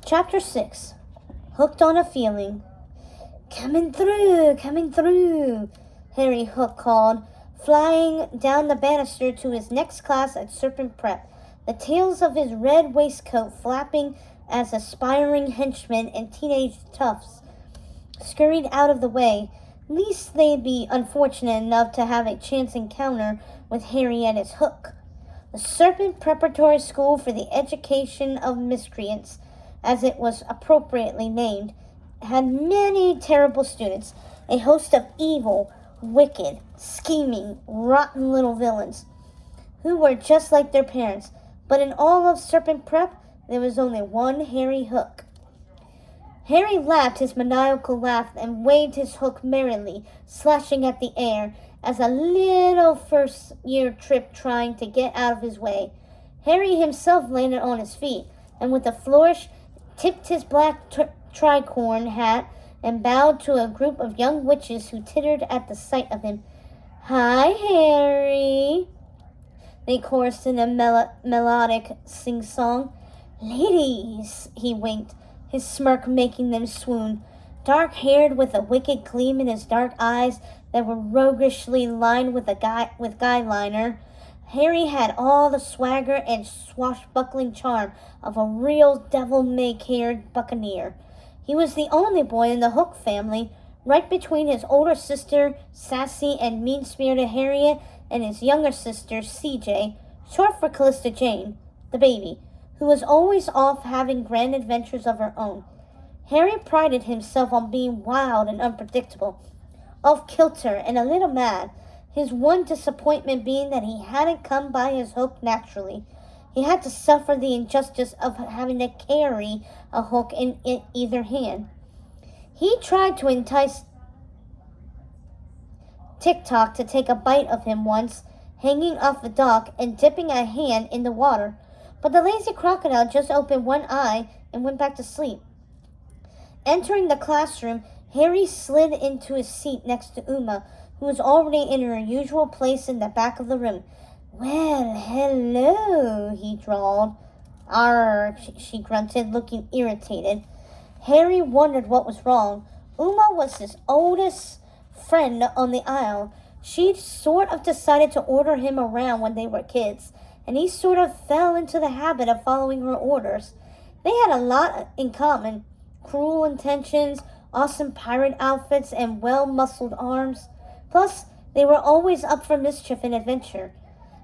Chapter 6. Hooked on a Feeling. Coming through, Harry Hook called, flying down the banister to his next class at Serpent Prep, the tails of his red waistcoat flapping as aspiring henchmen and teenage toughs scurried out of the way, lest they be unfortunate enough to have a chance encounter with Harry and his hook. The Serpent Preparatory School for the Education of Miscreants, as it was appropriately named, had many terrible students, a host of evil, wicked, scheming, rotten little villains, who were just like their parents. But in all of Serpent Prep, there was only one Harry Hook. Harry laughed his maniacal laugh and waved his hook merrily, slashing at the air, as a little first-year trip trying to get out of his way. Harry himself landed on his feet, and with a flourish, tipped his black tricorn hat and bowed to a group of young witches who tittered at the sight of him. "Hi, Harry," they chorused in a melodic sing-song. "Ladies," he winked, his smirk making them swoon. Dark-haired, with a wicked gleam in his dark eyes that were roguishly lined with guy liner, Harry had all the swagger and swashbuckling charm of a real devil-may-care buccaneer. He was the only boy in the Hook family, right between his older sister, sassy and mean-spirited Harriet, and his younger sister, CJ, short for Callista Jane, the baby, who was always off having grand adventures of her own. Harry prided himself on being wild and unpredictable, off-kilter and a little mad, his one disappointment being that he hadn't come by his hook naturally. He had to suffer the injustice of having to carry a hook in either hand. He tried to entice TikTok to take a bite of him once, hanging off the dock and dipping a hand in the water, but the lazy crocodile just opened one eye and went back to sleep. Entering the classroom, Harry slid into his seat next to Uma, who was already in her usual place in the back of the room. "Well, hello," he drawled. "Arr," she grunted, looking irritated. Harry wondered what was wrong. Uma was his oldest friend on the aisle. She'd sort of decided to order him around when they were kids, and he sort of fell into the habit of following her orders. They had a lot in common: cruel intentions, awesome pirate outfits, and well-muscled arms. Plus, they were always up for mischief and adventure.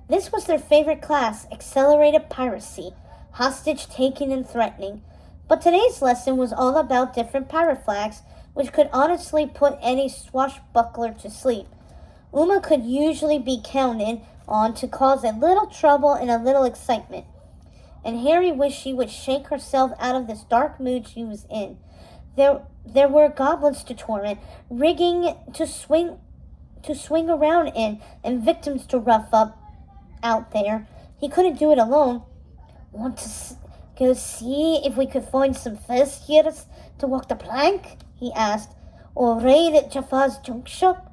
This was their favorite class: accelerated piracy, hostage-taking and threatening. But today's lesson was all about different pirate flags, which could honestly put any swashbuckler to sleep. Uma could usually be counted on to cause a little trouble and a little excitement, and Harry wished she would shake herself out of this dark mood she was in. There were goblins to torment, rigging to swing around in, and victims to rough up out there. He couldn't do it alone. "Want to go see if we could find some first years to walk the plank?" he asked. "Or raid at Jaffar's junk shop?"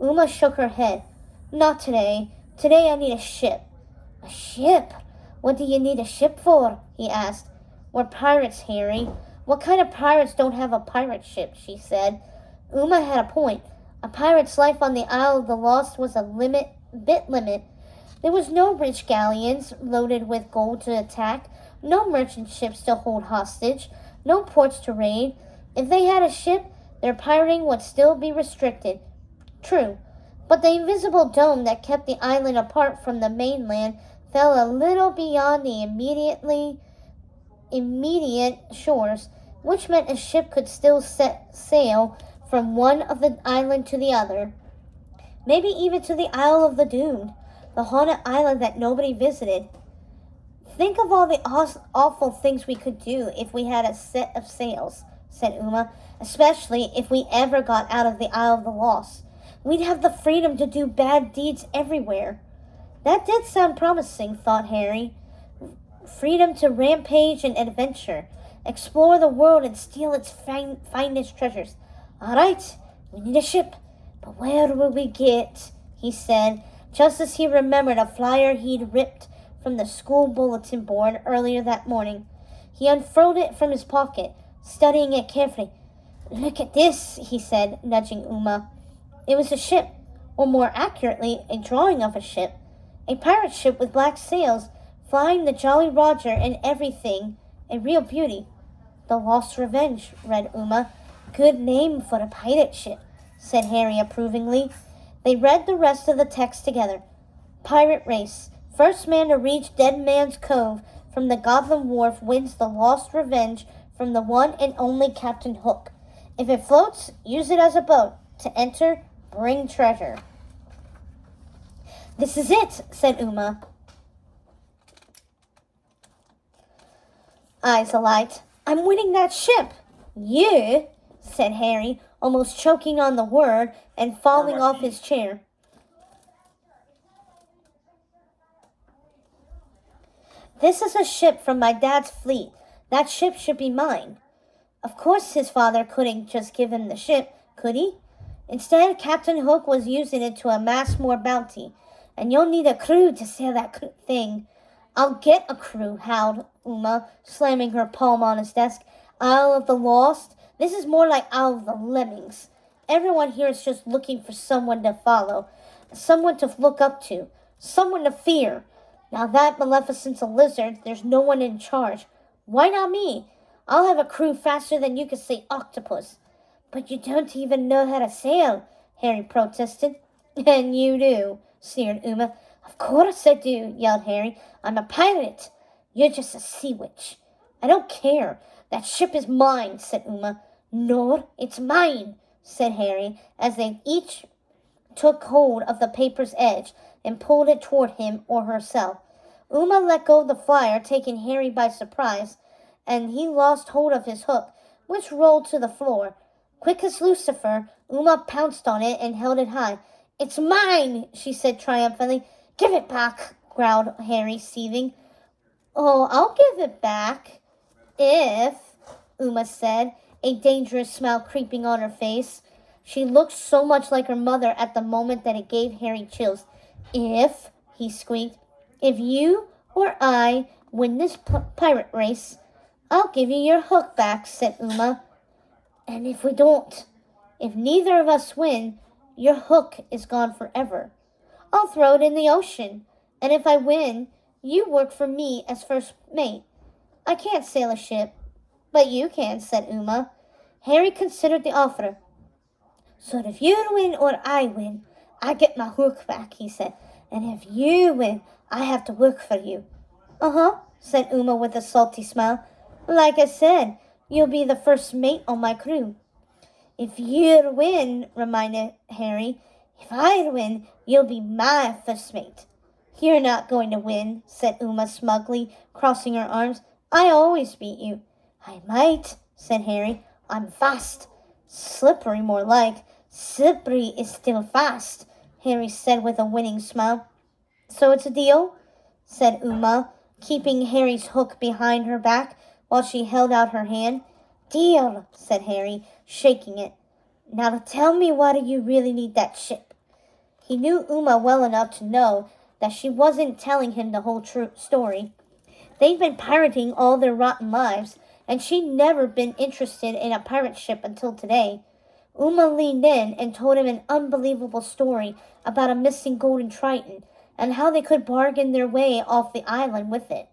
Uma shook her head. "Not today. Today I need a ship." "A ship? What do you need a ship for?" he asked. "We're pirates, Harry." "What kind of pirates don't have a pirate ship?" she said. Uma had a point. A pirate's life on the Isle of the Lost was a bit limit. There was no rich galleons loaded with gold to attack, no merchant ships to hold hostage, no ports to raid. If they had a ship, their pirating would still be restricted. True, but the invisible dome that kept the island apart from the mainland fell a little beyond the immediate shores, which meant a ship could still set sail from one of the island to the other, maybe even to the Isle of the Doomed, the haunted island that nobody visited. "Think of all the awful things we could do if we had a set of sails," said Uma, "especially if we ever got out of the Isle of the Lost. We'd have the freedom to do bad deeds everywhere." That did sound promising, thought Harry. Freedom to rampage and adventure, explore the world and steal its finest treasures. "All right, we need a ship, but where will we get?" he said, just as he remembered a flyer he'd ripped from the school bulletin board earlier that morning. He unfurled it from his pocket, studying it carefully. "Look at this," he said, nudging Uma. It was a ship, or more accurately, a drawing of a ship. A pirate ship with black sails, flying the Jolly Roger and everything. A real beauty. "The Lost Revenge," read Uma. "Good name for a pirate ship," said Harry approvingly. They read the rest of the text together. "Pirate race. First man to reach Dead Man's Cove from the Goblin Wharf wins the Lost Revenge from the one and only Captain Hook. If it floats, use it as a boat. To enter, bring treasure." "This is it," said Uma, eyes alight. "I'm winning that ship." "You?" said Harry, almost choking on the word and falling off his chair. "This is a ship from my dad's fleet. That ship should be mine." Of course his father couldn't just give him the ship, could he? Instead, Captain Hook was using it to amass more bounty. "And you'll need a crew to sail that thing." "I'll get a crew," howled Uma, slamming her palm on his desk. "Isle of the Lost? This is more like Isle of the Lemmings. Everyone here is just looking for someone to follow, someone to look up to, someone to fear. Now that Maleficent's a lizard, there's no one in charge. Why not me? I'll have a crew faster than you could say octopus." "But you don't even know how to sail," Harry protested. "And you do," sneered Uma. "Of course I do," yelled Harry. "I'm a pirate. You're just a sea witch." "I don't care. That ship is mine," said Uma. "No, it's mine," said Harry, as they each took hold of the paper's edge and pulled it toward him or herself. Uma let go of the flyer, taking Harry by surprise, and he lost hold of his hook, which rolled to the floor. Quick as Lucifer, Uma pounced on it and held it high. "It's mine," she said triumphantly. "Give it back," growled Harry, seething. "Oh, I'll give it back, if," Uma said, a dangerous smile creeping on her face. She looked so much like her mother at the moment that it gave Harry chills. "If," he squeaked, "if you or I win this pirate race, I'll give you your hook back," said Uma. "And if we don't, if neither of us win, your hook is gone forever. I'll throw it in the ocean, and if I win, you work for me as first mate. I can't sail a ship, but you can," said Uma. Harry considered the offer. "So if you win or I win, I get my hook back," he said. "And if you win, I have to work for you." "Uh-huh," said Uma with a salty smile. "Like I said, you'll be the first mate on my crew." "If you win," reminded Harry, "if I win, you'll be my first mate." "You're not going to win," said Uma smugly, crossing her arms. "I always beat you." "I might," said Harry. "I'm fast." "Slippery, more like." "Slippery is still fast," Harry said with a winning smile. "So it's a deal?" said Uma, keeping Harry's hook behind her back while she held out her hand. "Deal," said Harry, shaking it. "Now tell me, why do you really need that ship?" He knew Uma well enough to know that she wasn't telling him the whole true story. They'd been pirating all their rotten lives, and she'd never been interested in a pirate ship until today. Uma leaned in and told him an unbelievable story about a missing golden triton and how they could bargain their way off the island with it.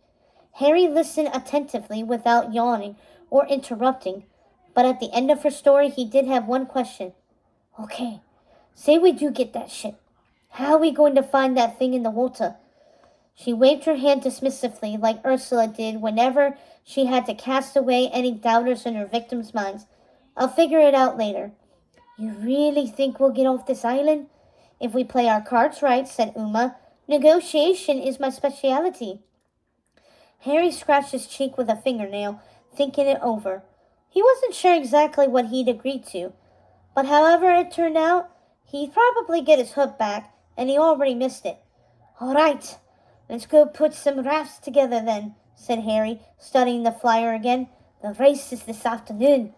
Harry listened attentively without yawning or interrupting, but at the end of her story he did have one question. "Okay, say we do get that ship. How are we going to find that thing in the water?" She waved her hand dismissively, like Ursula did whenever she had to cast away any doubters in her victims' minds. "I'll figure it out later." "You really think we'll get off this island?" "If we play our cards right," said Uma. "Negotiation is my specialty." Harry scratched his cheek with a fingernail, thinking it over. He wasn't sure exactly what he'd agreed to, but however it turned out, he'd probably get his hook back, and he already missed it. "All right, let's go put some rafts together then," said Harry, studying the flyer again. "The race is this afternoon."